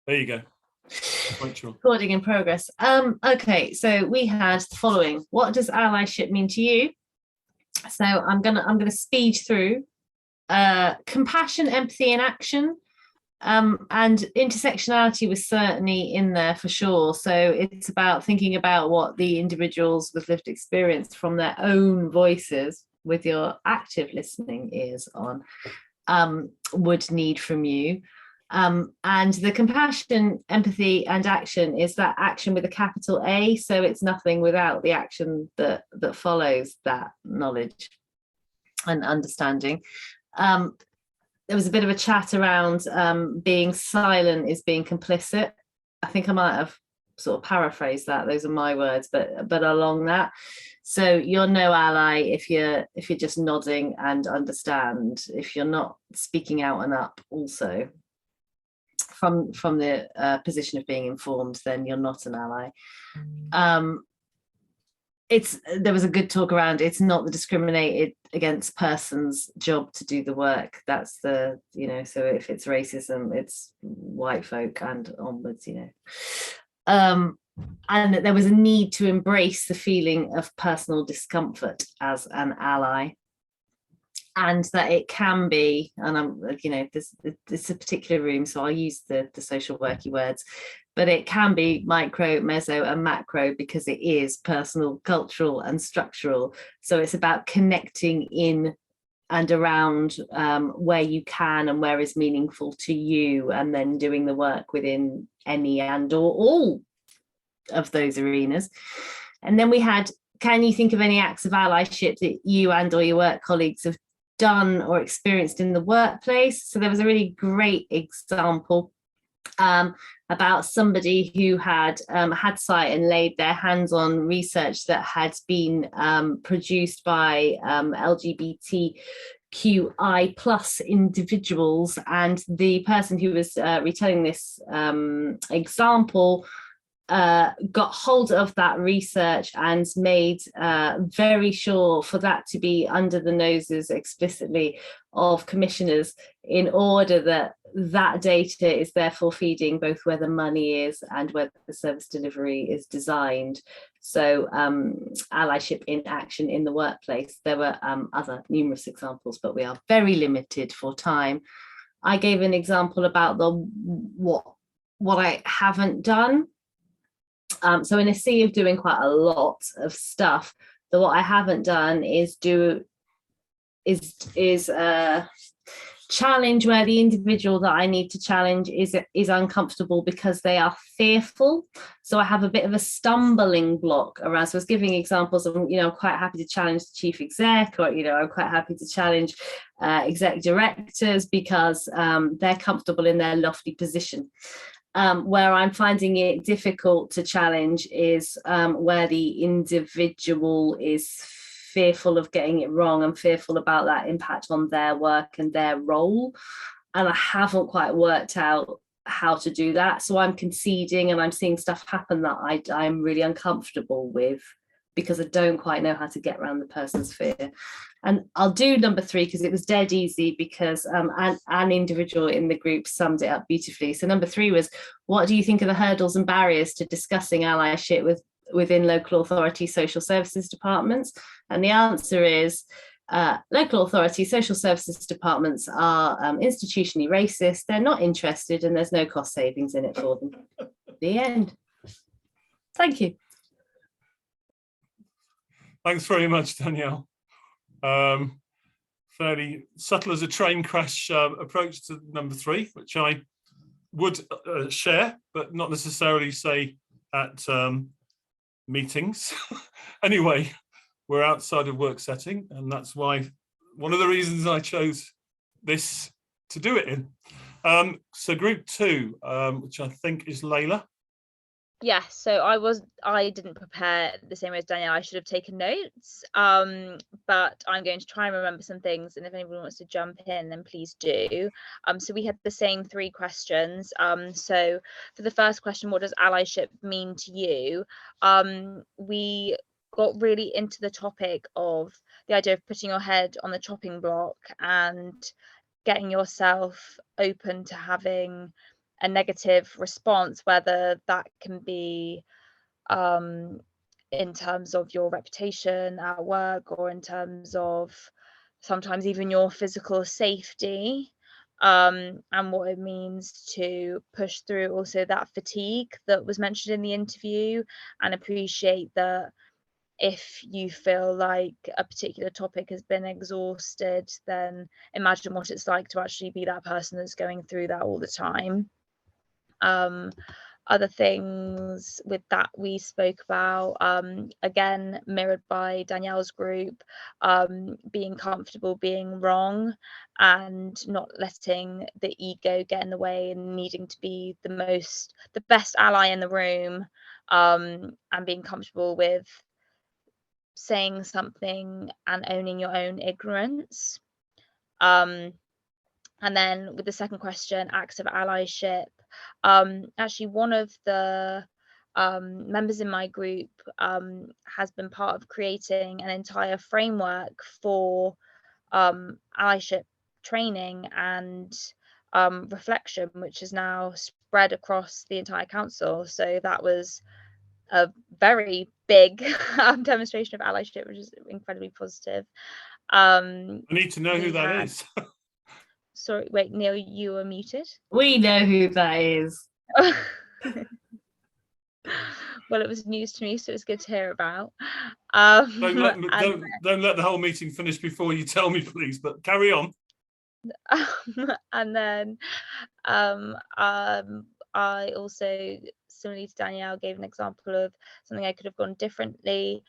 There you go. Quite sure. Recording in progress. Okay, so we had the following. What does allyship mean to you? So I'm gonna speed through. Compassion, empathy, and action. And intersectionality was certainly in there for sure. So it's about thinking about what the individuals with lived experience from their own voices, with your active listening ears on, would need from you. And the compassion, empathy, and action is that action with a capital A. So it's nothing without the action that follows that knowledge and understanding. There was a bit of a chat around being silent is being complicit. I think I might have sort of paraphrased that. Those are my words, but along that. So you're no ally if you're just nodding and understand. If you're not speaking out and up, also from the position of being informed, then you're not an ally. There was a good talk around it's not the discriminated against person's job to do the work. That's the, so if it's racism, it's white folk and onwards, and that there was a need to embrace the feeling of personal discomfort as an ally, and that it can be, and I'm, this is a particular room, so I'll use the social worky words, but it can be micro, meso, and macro because it is personal, cultural, and structural. So it's about connecting in and around where you can and where is meaningful to you, and then doing the work within any and or all of those arenas. And then we had, can you think of any acts of allyship that you and or your work colleagues have done or experienced in the workplace? So there was a really great example about somebody who had sight and laid their hands on research that had been produced by LGBTQI plus individuals, and the person who was retelling this example got hold of that research and made very sure for that to be under the noses explicitly of commissioners, in order that that data is therefore feeding both where the money is and where the service delivery is designed. So allyship in action in the workplace. There were other numerous examples, but we are very limited for time. I gave an example about what I haven't done. So in a sea of doing quite a lot of stuff, what I haven't done is challenge where the individual that I need to challenge is uncomfortable because they are fearful. So I have a bit of a stumbling block around. So I was giving examples of, I'm quite happy to challenge the chief exec, or, I'm quite happy to challenge exec directors because they're comfortable in their lofty position. Where I'm finding it difficult to challenge is where the individual is fearful of getting it wrong and fearful about that impact on their work and their role. And I haven't quite worked out how to do that. So I'm conceding, and I'm seeing stuff happen that I'm really uncomfortable with because I don't quite know how to get around the person's fear. And I'll do number 3 because it was dead easy, because an individual in the group summed it up beautifully. So number 3 was, what do you think are the hurdles and barriers to discussing allyship within local authority social services departments? And the answer is local authority social services departments are institutionally racist, they're not interested, and there's no cost savings in it for them. The end. Thank you. Thanks very much, Danielle. Fairly subtle as a train crash approach to number 3, which I would share, but not necessarily say at meetings. Anyway, we're outside of work setting, and that's why one of the reasons I chose this to do it in. So group 2, which I think is Layla. Yes, so I didn't prepare the same way as Danielle. I should have taken notes, but I'm going to try and remember some things, and if anyone wants to jump in, then please do. So we had the same 3 questions. So for the first question, what does allyship mean to you? We got really into the topic of the idea of putting your head on the chopping block and getting yourself open to having a negative response, whether that can be in terms of your reputation at work, or in terms of sometimes even your physical safety, and what it means to push through also that fatigue that was mentioned in the interview, and appreciate that if you feel like a particular topic has been exhausted, then imagine what it's like to actually be that person that's going through that all the time. Other things with that we spoke about, again mirrored by Danielle's group, being comfortable being wrong and not letting the ego get in the way, and needing to be the best ally in the room, and being comfortable with saying something and owning your own ignorance. And then with the second question, active allyship, actually one of the members in my group has been part of creating an entire framework for allyship training and reflection, which is now spread across the entire council. So that was a very big demonstration of allyship, which is incredibly positive. I need to know who that is. Sorry, wait, Neil, you were muted. We know who that is. Well, it was news to me, so it's good to hear about. Don't let the whole meeting finish before you tell me, please, but carry on. And then I also, similarly to Danielle, gave an example of something I could have gone differently,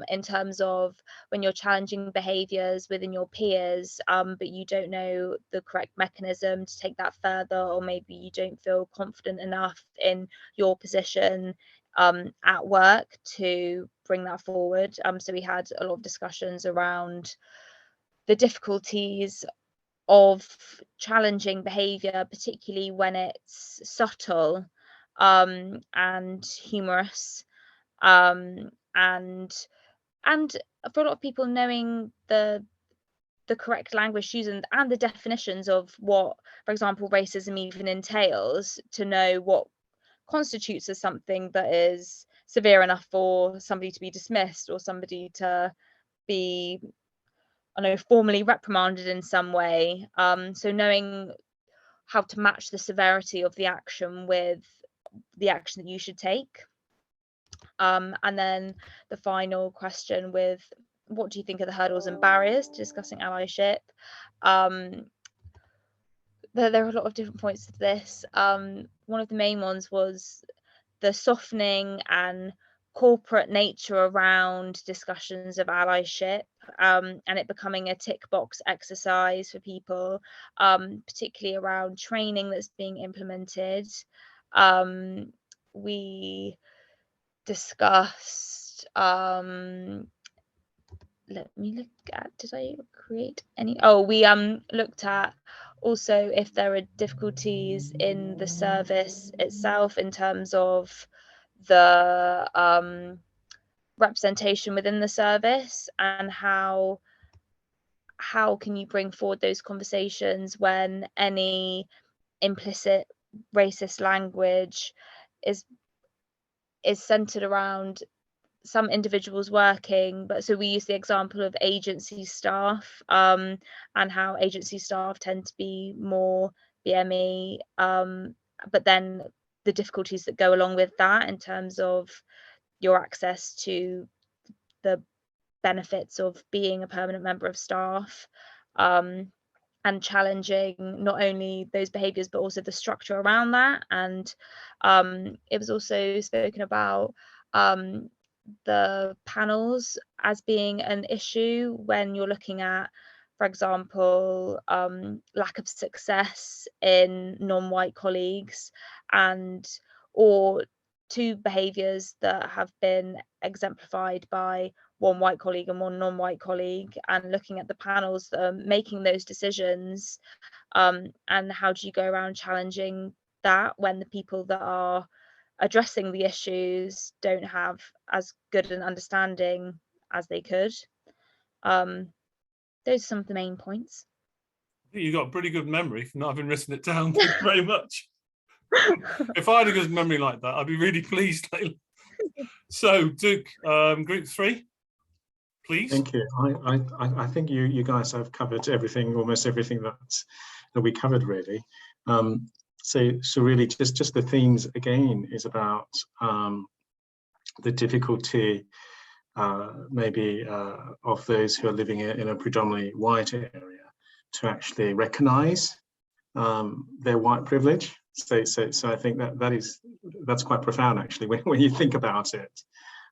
in terms of when you're challenging behaviours within your peers, but you don't know the correct mechanism to take that further, or maybe you don't feel confident enough in your position at work to bring that forward. So we had a lot of discussions around the difficulties of challenging behavior, particularly when it's subtle and humorous, and for a lot of people, knowing the correct language used and the definitions of what, for example, racism even entails, to know what constitutes as something that is severe enough for somebody to be dismissed, or somebody to be, I don't know, formally reprimanded in some way. So knowing how to match the severity of the action with the action that you should take. And then the final question with, what do you think are the hurdles and barriers to discussing allyship? There are a lot of different points to this. One of the main ones was the softening and corporate nature around discussions of allyship, and it becoming a tick box exercise for people, particularly around training that's being implemented. We discussed, let me look at, did I create any? Oh, we looked at also if there are difficulties in the service itself in terms of the representation within the service, and how can you bring forward those conversations when any implicit racist language is centered around some individuals working. But so we use the example of agency staff, and how agency staff tend to be more BME, but then the difficulties that go along with that in terms of your access to the benefits of being a permanent member of staff, and challenging not only those behaviours but also the structure around that. And it was also spoken about the panels as being an issue when you're looking at, for example, lack of success in non-white colleagues, and or two behaviours that have been exemplified by one white colleague and one non-white colleague, and looking at the panels that are making those decisions, and how do you go around challenging that when the people that are addressing the issues don't have as good an understanding as they could. Those are some of the main points. I think you've got a pretty good memory for not having written it down. Thank you very much. If I had a good memory like that, I'd be really pleased, Layla. So, Duke, group 3, please. Thank you. I think you guys have covered everything, almost everything that we covered, really. So really, just the themes again is about the difficulty maybe of those who are living in a predominantly white area to actually recognise their white privilege. So I think that's quite profound, actually, when you think about it.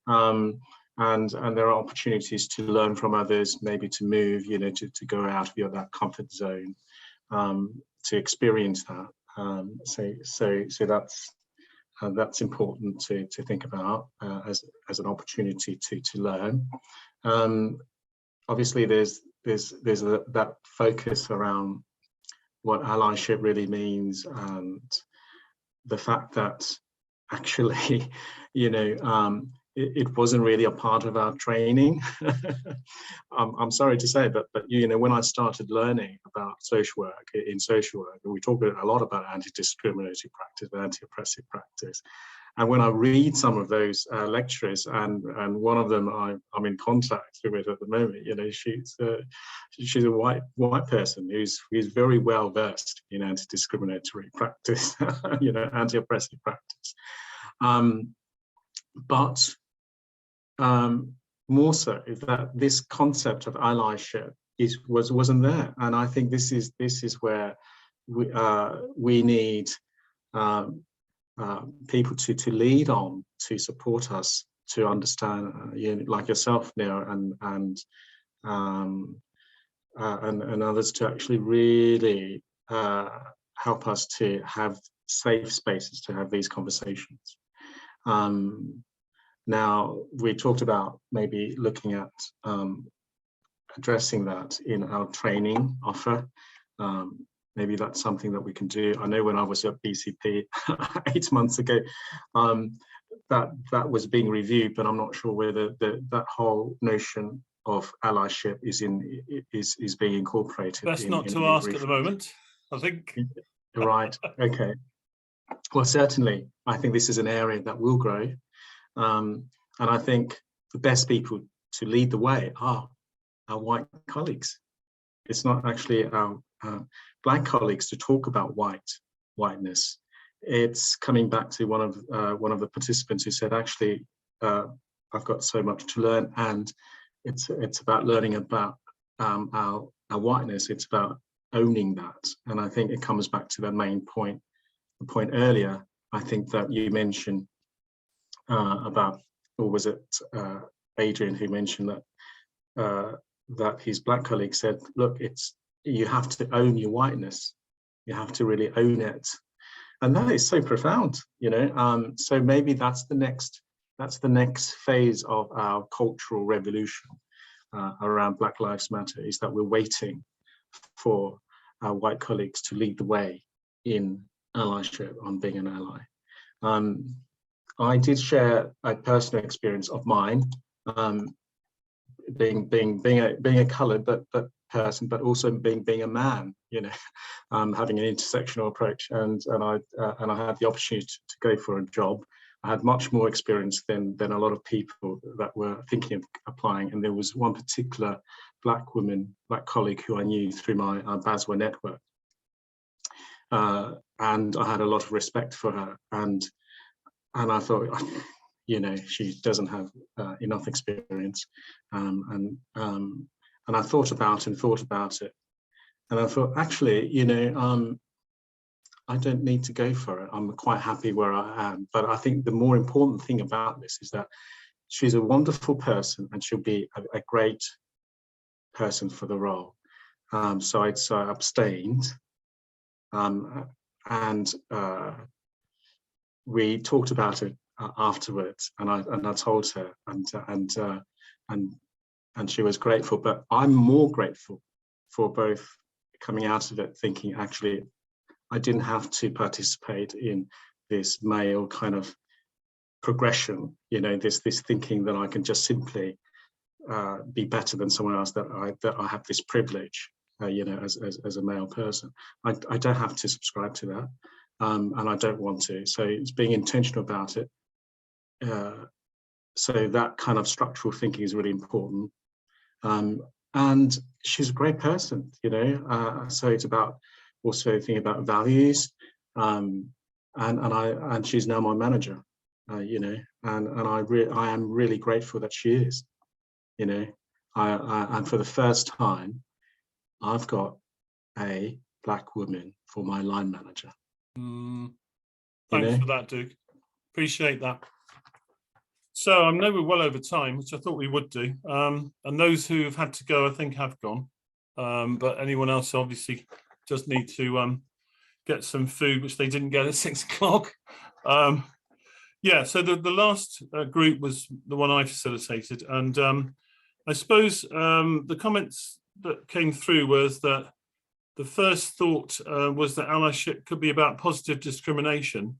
And there are opportunities to learn from others, maybe to move, to go out of that comfort zone, to experience that. So that's important to think about as an opportunity to learn. Obviously, there's that focus around what allyship really means, and the fact that actually, it wasn't really a part of our training. I'm sorry to say, but when I started learning about social work, we talk a lot about anti-discriminatory practice, anti-oppressive practice. And when I read some of those lecturers, and one of them I'm in contact with at the moment, she's a white person who's very well versed in anti-discriminatory practice, anti-oppressive practice. But more so is that this concept of allyship wasn't there, and I think this is where we need people to lead on, to support us, to understand, like yourself, Neil, and others, to actually really help us to have safe spaces to have these conversations. Now, we talked about maybe looking at addressing that in our training offer. Maybe that's something that we can do. I know when I was at BCP 8 months ago, that was being reviewed, but I'm not sure whether that whole notion of allyship is being incorporated. Best not to ask at the moment, I think. Right. Okay. Well, certainly, I think this is an area that will grow. And I think the best people to lead the way are our white colleagues. It's not actually our black colleagues to talk about whiteness. It's coming back to one of the participants who said, actually, I've got so much to learn, and it's about learning about our whiteness. It's about owning that. And I think it comes back to the main point, the point earlier, I think that you mentioned about, or was it Adrian who mentioned that his black colleague said, look, you have to own your whiteness. You have to really own it. And that is so profound, so maybe that's the next phase of our cultural revolution around Black Lives Matter, is that we're waiting for our white colleagues to lead the way in allyship, on being an ally. I did share a personal experience of mine, being a coloured but person, but also being a man, having an intersectional approach, and I had the opportunity to go for a job. I had much more experience than a lot of people that were thinking of applying, and there was one particular black colleague who I knew through my BASWA network, and I had a lot of respect for her, and I thought, she doesn't have enough experience, and I thought about it, and I thought, actually, I don't need to go for it. I'm quite happy where I am. But I think the more important thing about this is that she's a wonderful person, and she'll be a great person for the role. So I abstained, and we talked about it afterwards, and I told her, and she was grateful. But I'm more grateful for both coming out of it thinking, actually, I didn't have to participate in this male kind of progression, this thinking that I can just simply be better than someone else, that I have this privilege, as a male person. I don't have to subscribe to that. and I don't want to. So it's being intentional about it. So that kind of structural thinking is really important. And she's a great person, you know. So it's about also thinking about values, and she's now my manager, you know, and I am really grateful that she is, you know. And for the first time, I've got a Black woman for my line manager. Thanks for that, Duke. Appreciate that. So I know we're well over time, which I thought we would do. And those who have had to go, I think, have gone. But anyone else obviously just need to get some food, which they didn't get at 6 o'clock. Yeah, so the last group was the one I facilitated. And I suppose the comments that came through was that the first thought was that allyship could be about positive discrimination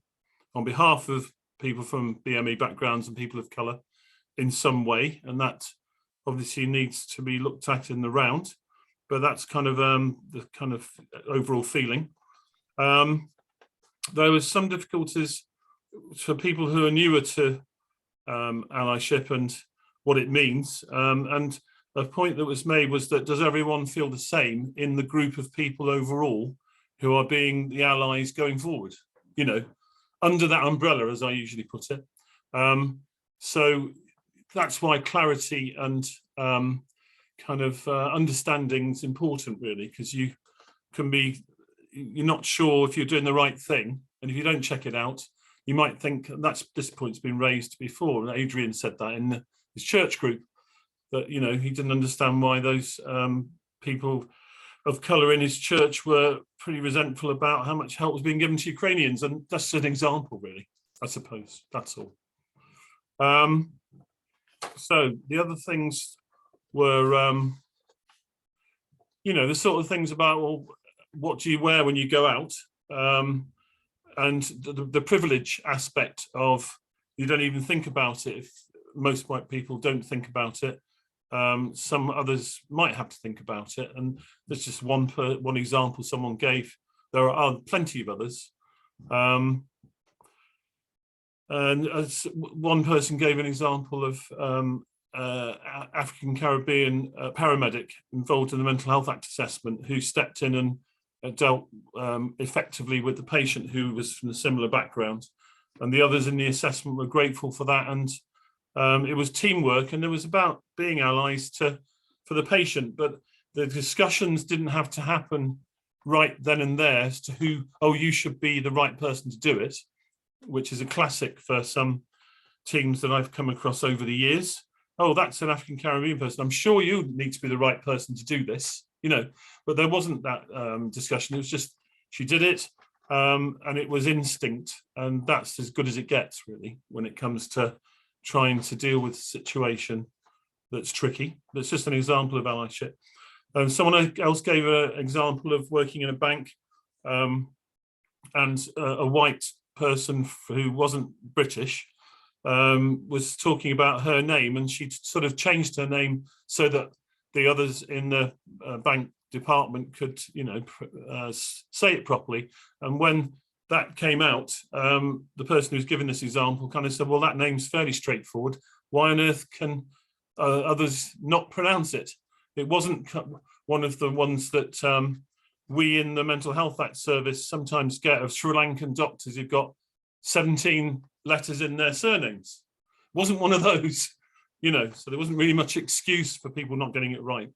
on behalf of people from BME backgrounds and people of colour in some way, and that obviously needs to be looked at in the round. But that's kind of the kind of overall feeling. There was some difficulties for people who are newer to allyship and what it means. And a point that was made was that, does everyone feel the same in the group of people overall who are being the allies going forward, you know, under that umbrella, as I usually put it. So that's why clarity and kind of understanding is important, really, because you're not sure if you're doing the right thing, and if you don't check it out, you might think this point's been raised before. Adrian said that in his church group, that, you know, he didn't understand why those people of colour in his church were pretty resentful about how much help was being given to Ukrainians, and that's an example, really, I suppose. That's all. So the other things were, you know, the sort of things about, well, what do you wear when you go out? And the privilege aspect of, you don't even think about it. If most white people don't think about it, some others might have to think about it. And there's just one example someone gave. There are plenty of others. And as one person gave an example of African Caribbean paramedic involved in the mental health act assessment, who stepped in and dealt effectively with the patient who was from a similar background, and the others in the assessment were grateful for that. And it was teamwork, and it was about being allies for the patient, but the discussions didn't have to happen right then and there as to who, oh, you should be the right person to do it, which is a classic for some teams that I've come across over the years. Oh, that's an African Caribbean person, I'm sure you need to be the right person to do this, you know. But there wasn't that discussion. It was just, she did it, and it was instinct, and that's as good as it gets, really, when it comes to trying to deal with a situation that's tricky. That's just an example of allyship. Someone else gave an example of working in a bank, and a white person who wasn't British was talking about her name, and she sort of changed her name so that the others in the bank department could, you know, say it properly. And when that came out, the person who's given this example kind of said, well, that name's fairly straightforward. Why on earth can others not pronounce it? It wasn't one of the ones that we in the Mental Health Act service sometimes get of Sri Lankan doctors who've got 17 letters in their surnames. It wasn't one of those, you know, so there wasn't really much excuse for people not getting it right.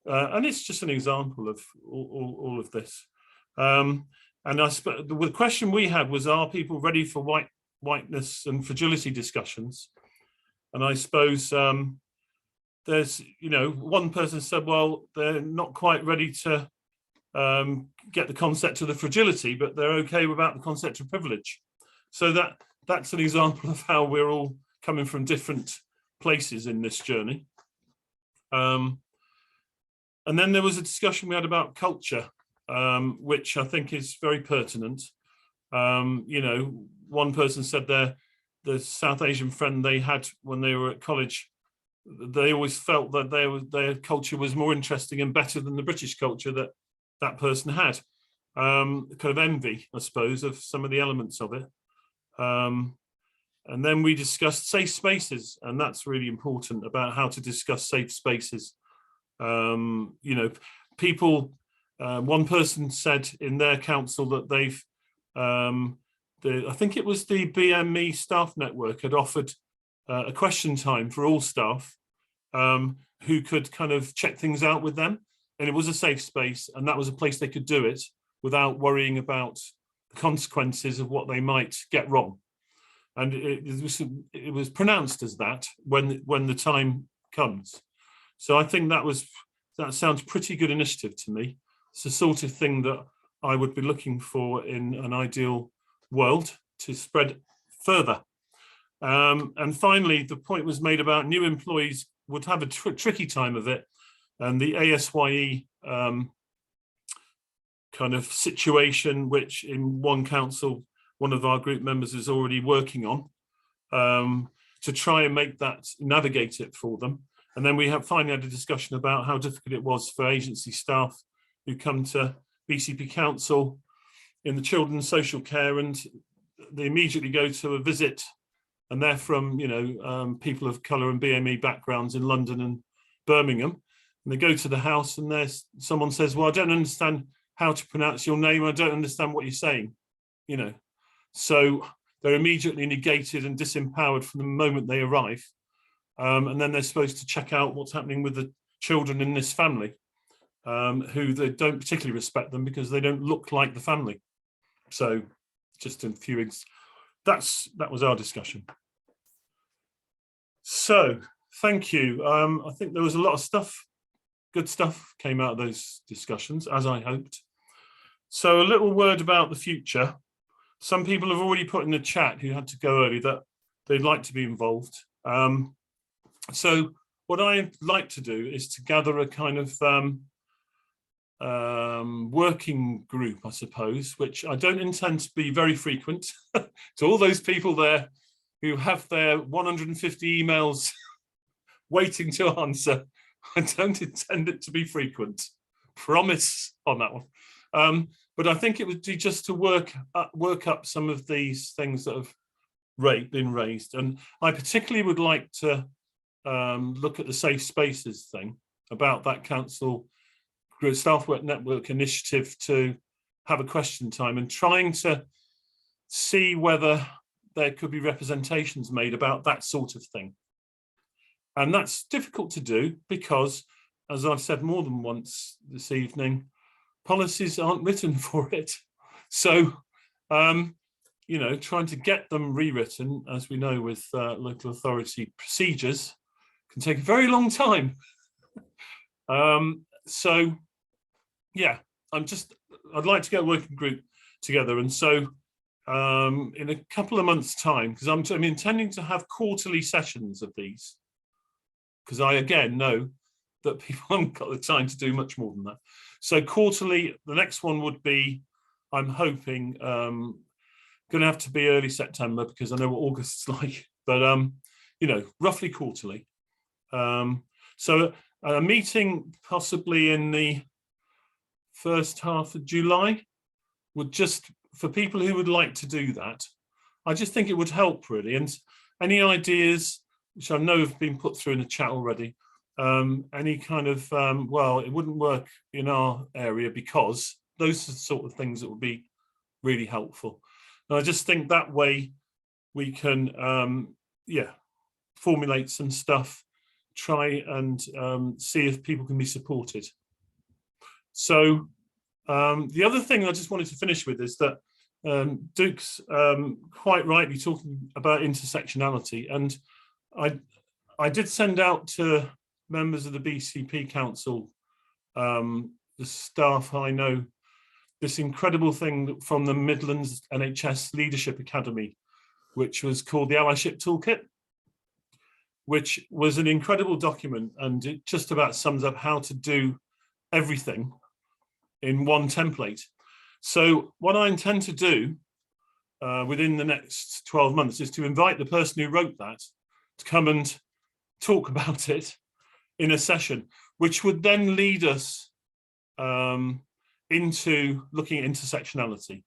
And it's just an example of all of this. And the question we had was, are people ready for whiteness and fragility discussions? And I suppose there's, you know, one person said, well, they're not quite ready to get the concept of the fragility, but they're okay without the concept of privilege. So that's an example of how we're all coming from different places in this journey. And then there was a discussion we had about culture, which I think is very pertinent. You know, one person said the South Asian friend they had when they were at college, they always felt that their culture was more interesting and better than the British culture that person had. kind of envy, I suppose, of some of the elements of it. And then we discussed safe spaces, and that's really important, about how to discuss safe spaces. You know, people, one person said in their council that they've, I think it was the BME staff network had offered a question time for all staff who could kind of check things out with them. And it was a safe space, and that was a place they could do it without worrying about the consequences of what they might get wrong. And it was pronounced as that when the time comes. So I think that sounds pretty good initiative to me. It's the sort of thing that I would be looking for in an ideal world to spread further. And finally, the point was made about new employees would have a tricky time of it, and the ASYE kind of situation, which in one council, one of our group members is already working on, to try and navigate it for them. And then we finally had a discussion about how difficult it was for agency staff who come to BCP Council in the children's social care, and they immediately go to a visit, and they're from, you know, people of colour and BME backgrounds in London and Birmingham, and they go to the house and someone says, well, I don't understand how to pronounce your name, I don't understand what you're saying, you know. So they're immediately negated and disempowered from the moment they arrive. And then they're supposed to check out what's happening with the children in this family, who they don't particularly respect them because they don't look like the family. So just a few, that was our discussion. So thank you. I think there was a lot of stuff, good stuff came out of those discussions, as I hoped. So a little word about the future. Some people have already put in the chat who had to go early that they'd like to be involved. So what I'd like to do is to gather a kind of working group, I suppose, which I don't intend to be very frequent. To all those people there who have their 150 emails waiting to answer, I don't intend it to be frequent. Promise on that one. But I think it would be just to work up some of these things that have been raised. And I particularly would like to look at the safe spaces thing, about that council staff work network initiative to have a question time, and trying to see whether there could be representations made about that sort of thing. And that's difficult to do because, as I've said more than once this evening, policies aren't written for it. So, you know, trying to get them rewritten, as we know with local authority procedures, can take a very long time. So, yeah, I'd like to get a working group together. And so in a couple of months' time, because I'm intending to have quarterly sessions of these, because I, again, know that people haven't got the time to do much more than that. So quarterly, the next one would be, I'm hoping, going to have to be early September, because I know what August's like, but, you know, roughly quarterly. So a meeting possibly in the first half of July would just, for people who would like to do that, I just think it would help really. And any ideas, which I know have been put through in the chat already, any kind of, well, it wouldn't work in our area because those are the sort of things that would be really helpful. And I just think that way we can, yeah, formulate some stuff, try and see if people can be supported. So the other thing I just wanted to finish with is that Duke's quite rightly talking about intersectionality, and I did send out to members of the BCP Council, the staff I know, this incredible thing from the Midlands NHS Leadership Academy, which was called the Allyship Toolkit, which was an incredible document, and it just about sums up how to do everything in one template. So what I intend to do within the next 12 months is to invite the person who wrote that to come and talk about it in a session, which would then lead us into looking at intersectionality.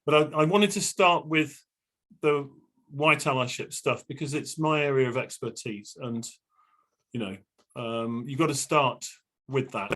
But I wanted to start with the white allyship stuff because it's my area of expertise, and you've got to start with that.